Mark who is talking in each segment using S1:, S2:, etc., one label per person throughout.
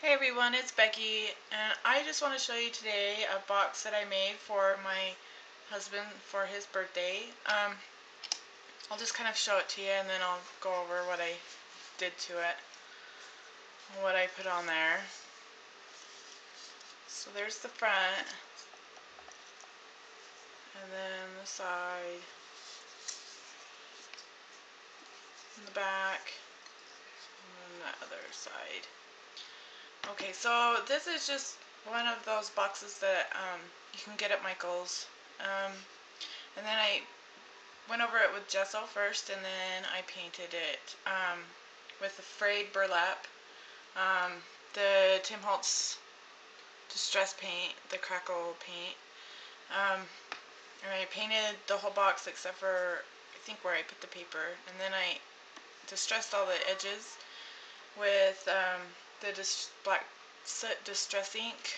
S1: Hey everyone, it's Becky, and I just want to show you today a box that I made for my husband for his birthday. I'll just kind of show it to you and then I'll go over what I did to it, what I put on there. So there's the front, and then the side, and the back, and then the other side. Okay, so this is just one of those boxes that you can get at Michael's. And then I went over it with gesso first, and then I painted it with the frayed burlap, the Tim Holtz distress paint, the crackle paint, and I painted the whole box except for I think where I put the paper, and then I distressed all the edges with the black soot distress ink,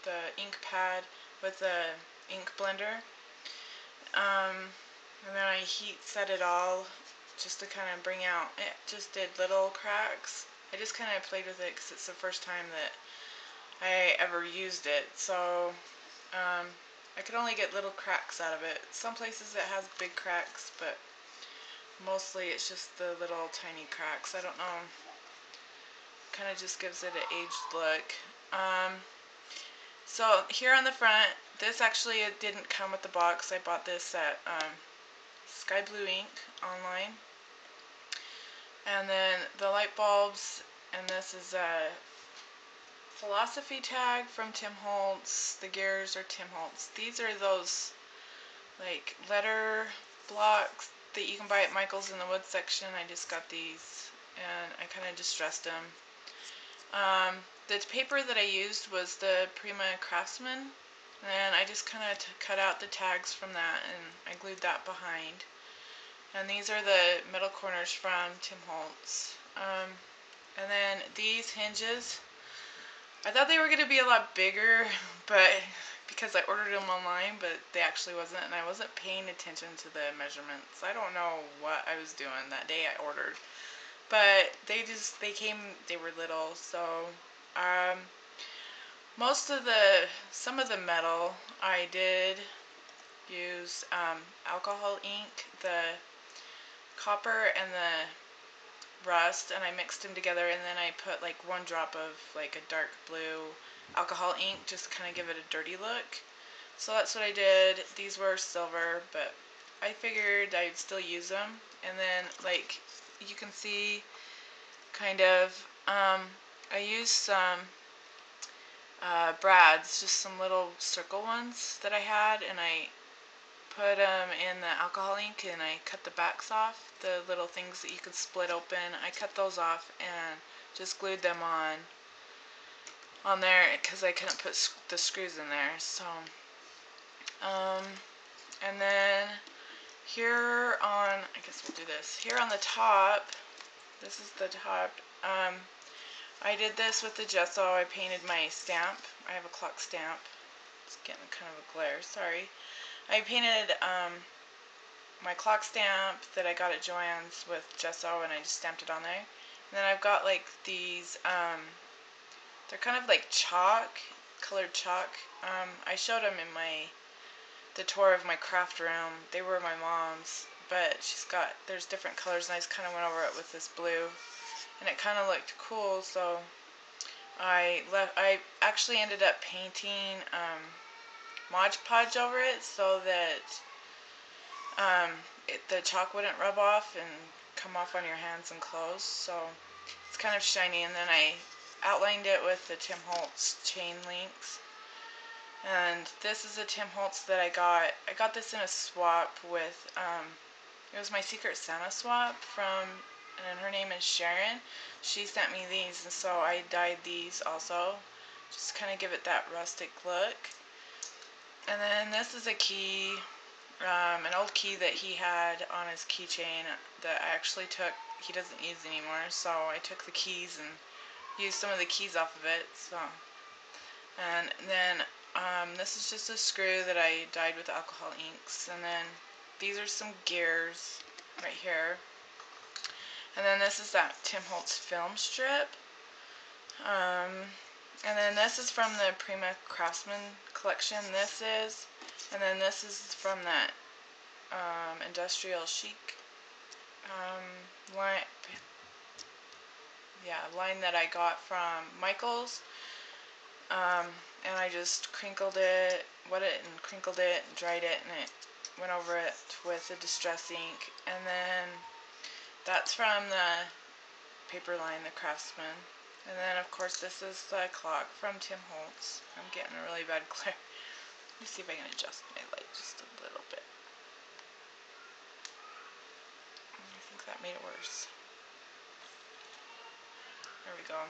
S1: the ink pad with the ink blender. And then I heat set it all just to kind of bring out, it just did little cracks. I just kind of played with it because it's the first time that I ever used it. So I could only get little cracks out of it. Some places it has big cracks, but mostly it's just the little tiny cracks. I don't know. Kind of just gives it an aged look. So here on the front, this actually it didn't come with the box. I bought this at Sky Blue Ink online. And then the light bulbs, and this is a philosophy tag from Tim Holtz. The gears are Tim Holtz. These are those like letter blocks that you can buy at Michael's in the wood section. I just got these and I kind of distressed them. The paper that I used was the Prima Craftsman, and I just kind of cut out the tags from that and I glued that behind. And these are the metal corners from Tim Holtz. And then these hinges, I thought they were going to be a lot bigger, but because I ordered them online, but they actually wasn't, and I wasn't paying attention to the measurements. I don't know what I was doing that day I ordered, but they came, they were little. So some of the metal I did use alcohol ink, the copper and the rust, and I mixed them together, and then I put like one drop of like a dark blue alcohol ink just to kind of give it a dirty look. So that's what I did. These were silver, but I figured I'd still use them. And then like you can see kind of I used some brads, just some little circle ones that I had, and I put them in the alcohol ink and I cut the backs off, the little things that you could split open. I cut those off and just glued them on there because I couldn't put the screws in there. So and then here on, I guess we'll do this, here on the top, this is the top, I did this with the gesso. I painted my stamp. I have a clock stamp. It's getting kind of a glare, sorry. I painted my clock stamp that I got at Joann's with gesso, and I just stamped it on there. And then I've got like these, they're kind of like chalk, colored chalk. I showed them in the tour of my craft room. They were my mom's, but there's different colors, and I just kind of went over it with this blue. And it kind of looked cool, so I actually ended up painting Mod Podge over it so that the chalk wouldn't rub off and come off on your hands and clothes. So it's kind of shiny, and then I outlined it with the Tim Holtz chain links. And this is a Tim Holtz that I got. I got this in a swap with, it was my Secret Santa swap from, and her name is Sharon. She sent me these, and so I dyed these also, just kind of give it that rustic look. And then this is a key, an old key that he had on his keychain that I actually took, he doesn't use anymore, so I took the keys and used some of the keys off of it. So, and then this is just a screw that I dyed with alcohol inks, and then these are some gears right here. And then this is that Tim Holtz film strip. And then this is from the Prima Craftsman collection. This is, and then this is from that Industrial Chic line. Yeah, line that I got from Michaels. And I just crinkled it, wet it and crinkled it, and dried it, and it went over it with a distress ink. And then that's from the paper line, the Craftsman. And then of course this is the clock from Tim Holtz. I'm getting a really bad glare. Let me see if I can adjust my light just a little bit. I think that made it worse. There we go.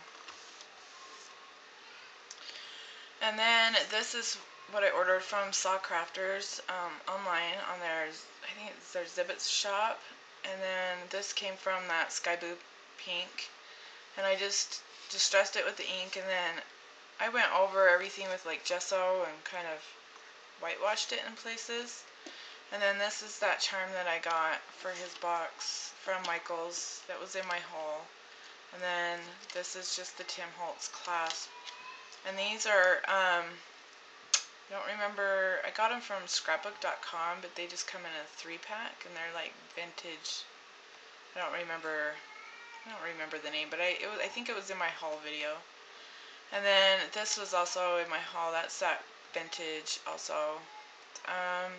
S1: And then this is what I ordered from Saw Crafters online on their, I think it's their Zibbets shop. And then this came from that sky blue pink. And I just distressed it with the ink, and then I went over everything with like gesso and kind of whitewashed it in places. And then this is that charm that I got for his box from Michaels that was in my haul. And then this is just the Tim Holtz clasp. And these are, I don't remember, I got them from scrapbook.com, but they just come in a 3-pack, and they're like vintage. I don't remember the name, but I think it was in my haul video. And then this was also in my haul. That's that vintage also. And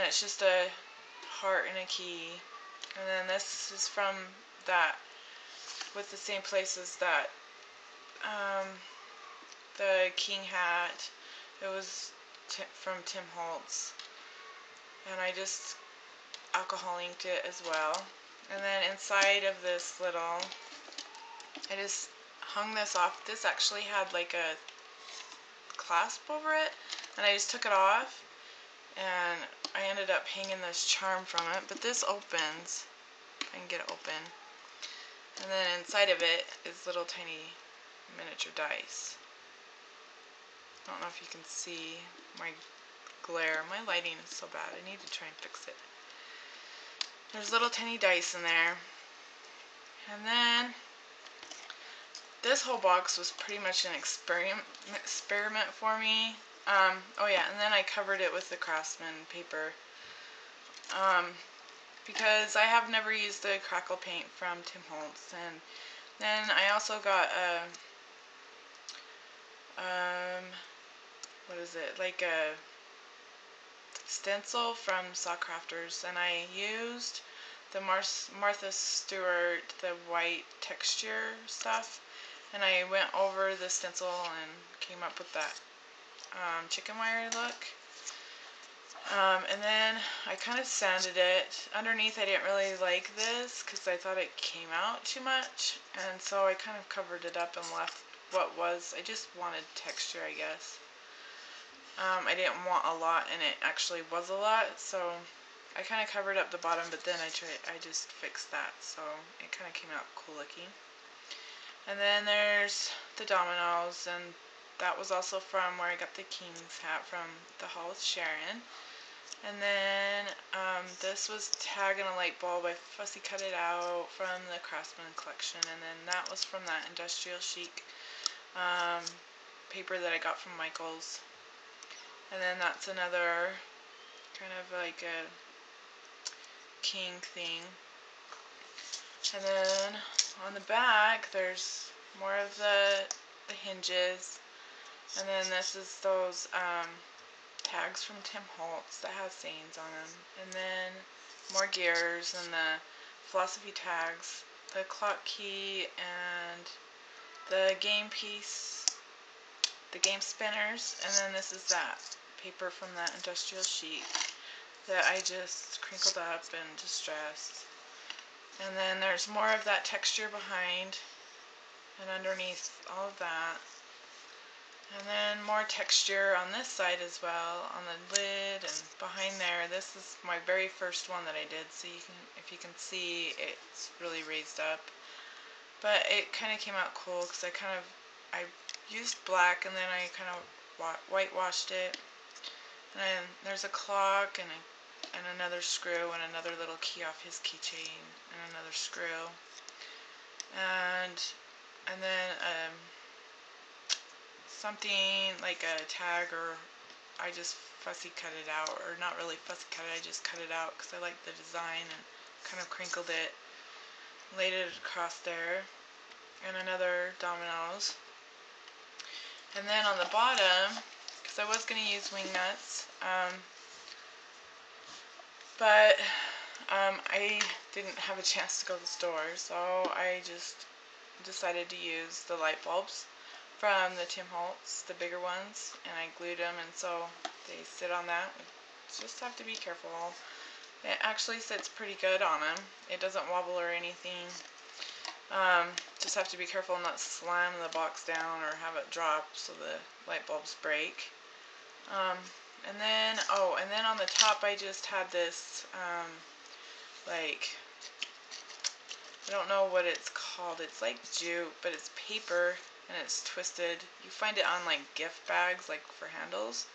S1: it's just a heart and a key. And then this is from that, with the same place as that, the king hat. It was from Tim Holtz. And I just alcohol inked it as well. And then inside of this little, I just hung this off. This actually had like a clasp over it, and I just took it off, and I ended up hanging this charm from it. But this opens, if I can get it open, and then inside of it is little tiny miniature dice. I don't know if you can see my glare. My lighting is so bad. I need to try and fix it. There's little tiny dice in there. And then this whole box was pretty much an experiment for me. Oh yeah, and then I covered it with the Craftsman paper. Because I have never used the crackle paint from Tim Holtz. And then I also got a, what is it, like a stencil from Saw Crafters, and I used the Martha Stewart, the white texture stuff, and I went over the stencil and came up with that chicken wire look. And then I kind of sanded it. Underneath I didn't really like this because I thought it came out too much, and so I kind of covered it up and left what was, I just wanted texture, I guess. I didn't want a lot, and it actually was a lot, so I kind of covered up the bottom, but then I just fixed that, so it kind of came out cool looking. And then there's the dominoes, and that was also from where I got the King's hat from the Hall with Sharon. And then this was Tag and a Light Bulb. I fussy cut it out from the Craftsman collection, and then that was from that Industrial Chic paper that I got from Michaels. And then that's another kind of like a king thing. And then on the back there's more of the hinges. And then this is those tags from Tim Holtz that has sayings on them. And then more gears and the philosophy tags, the clock key, and the game piece, the game spinners. And then this is that paper from that Industrial Chic that I just crinkled up and distressed. And then there's more of that texture behind and underneath all of that. And then more texture on this side as well, on the lid and behind there. This is my very first one that I did, so you can, if you can see, it's really raised up. But it kind of came out cool because I used black and then I kind of whitewashed it. And then there's a clock and another screw and another little key off his keychain and another screw. And and then something like a tag, or I just fussy cut it out, or not really fussy cut it, I just cut it out because I like the design, and kind of crinkled it, laid it across there, and another dominoes. And then on the bottom, because I was going to use wing nuts, but I didn't have a chance to go to the store, so I just decided to use the light bulbs from the Tim Holtz, the bigger ones, and I glued them, and so they sit on that. Just have to be careful. It actually sits pretty good on them. It doesn't wobble or anything. Just have to be careful not slam the box down or have it drop so the light bulbs break. And then on the top I just had this, like, I don't know what it's called. It's like jute, but it's paper and it's twisted. You find it on like gift bags, like for handles.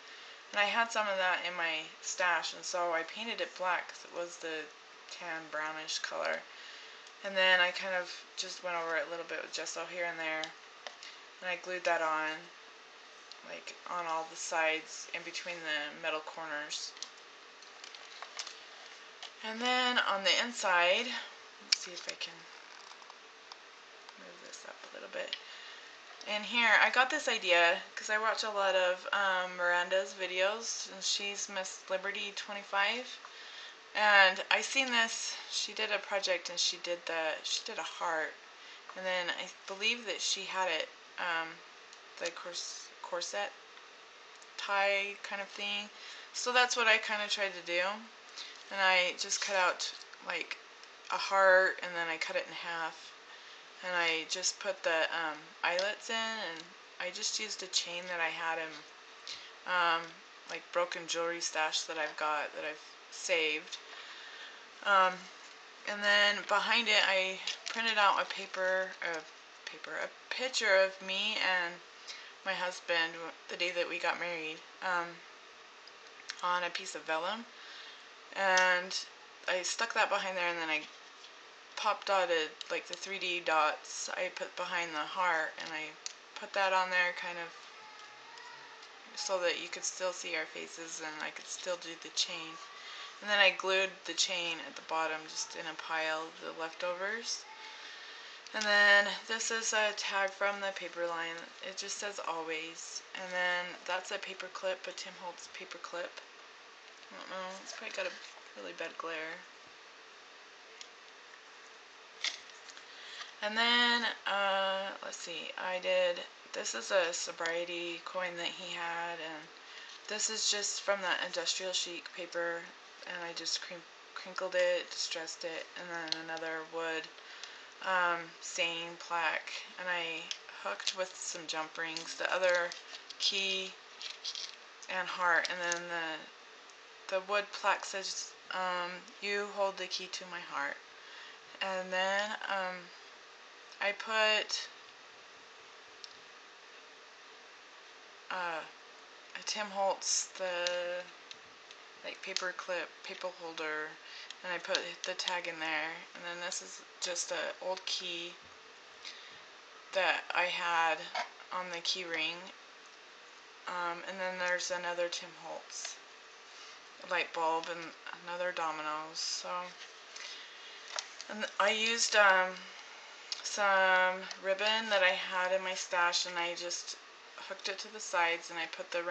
S1: And I had some of that in my stash, and so I painted it black because it was the tan brownish color. And then I kind of just went over it a little bit with gesso here and there. And I glued that on, like on all the sides in between the metal corners. And then on the inside, let's see if I can move this up a little bit. And here, I got this idea because I watch a lot of Miranda's videos, and she's Miss Liberty 25. And I seen this. She did a project, and she did a heart, and then I believe that she had it the corset tie kind of thing. So that's what I kind of tried to do, and I just cut out like a heart, and then I cut it in half. And I just put the eyelets in, and I just used a chain that I had in like broken jewelry stash that I've got, that I've saved. And then behind it I printed out a picture of me and my husband the day that we got married, on a piece of vellum. And I stuck that behind there, and then I pop dotted like the 3D dots I put behind the heart, and I put that on there kind of so that you could still see our faces and I could still do the chain. And then I glued the chain at the bottom just in a pile of the leftovers. And then this is a tag from the paper line. It just says always. And then that's a paper clip, a Tim Holtz paper clip. I don't know, it's probably got a really bad glare. And then, let's see, this is a sobriety coin that he had, and this is just from the industrial chic paper, and I just crinkled it, distressed it, and then another wood saying plaque, and I hooked with some jump rings, the other key and heart, and then the wood plaque says, you hold the key to my heart. And then, I put a Tim Holtz, the like paper clip, paper holder, and I put the tag in there. And then this is just an old key that I had on the key ring. And then there's another Tim Holtz light bulb and another dominoes. So, and I used some ribbon that I had in my stash, and I just hooked it to the sides, and I put the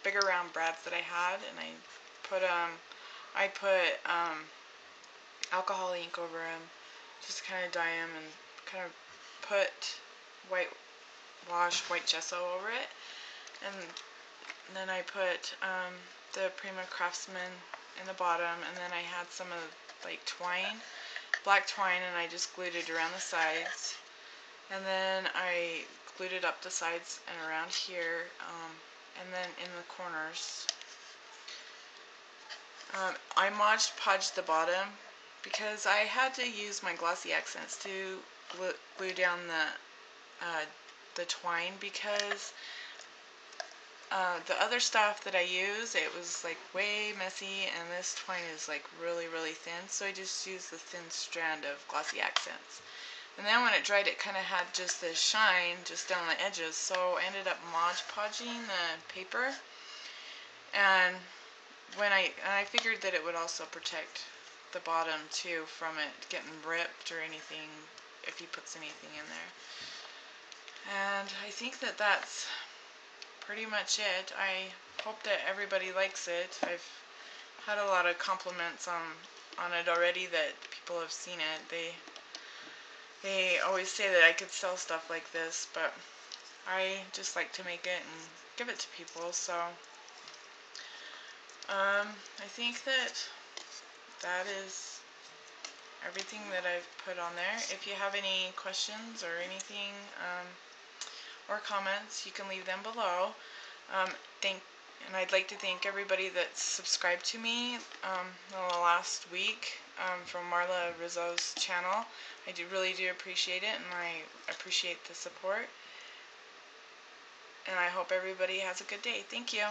S1: bigger round brads that I had, and I put alcohol ink over them, just to kind of dye them, and kind of put white gesso over it, and then I put the Prima Craftsman in the bottom, and then I had some of like twine, black twine, and I just glued it around the sides, and then I glued it up the sides and around here, and then in the corners. I Mod Podged the bottom because I had to use my glossy accents to glue down the twine, because the other stuff that I use, it was like way messy, and this twine is like really thin, so I just used the thin strand of glossy accents. And then when it dried, it kind of had just this shine just down the edges, so I ended up Mod Podging the paper. And I figured that it would also protect the bottom too from it getting ripped or anything if he puts anything in there. And I think that that's pretty much it. I hope that everybody likes it. I've had a lot of compliments on it already, that people have seen it. They always say that I could sell stuff like this, but I just like to make it and give it to people. So I think that is everything that I've put on there. If you have any questions or anything or comments, you can leave them below. And I'd like to thank everybody that's subscribed to me the last week from Marla Rizzo's channel. I really do appreciate it, and I appreciate the support. And I hope everybody has a good day. Thank you.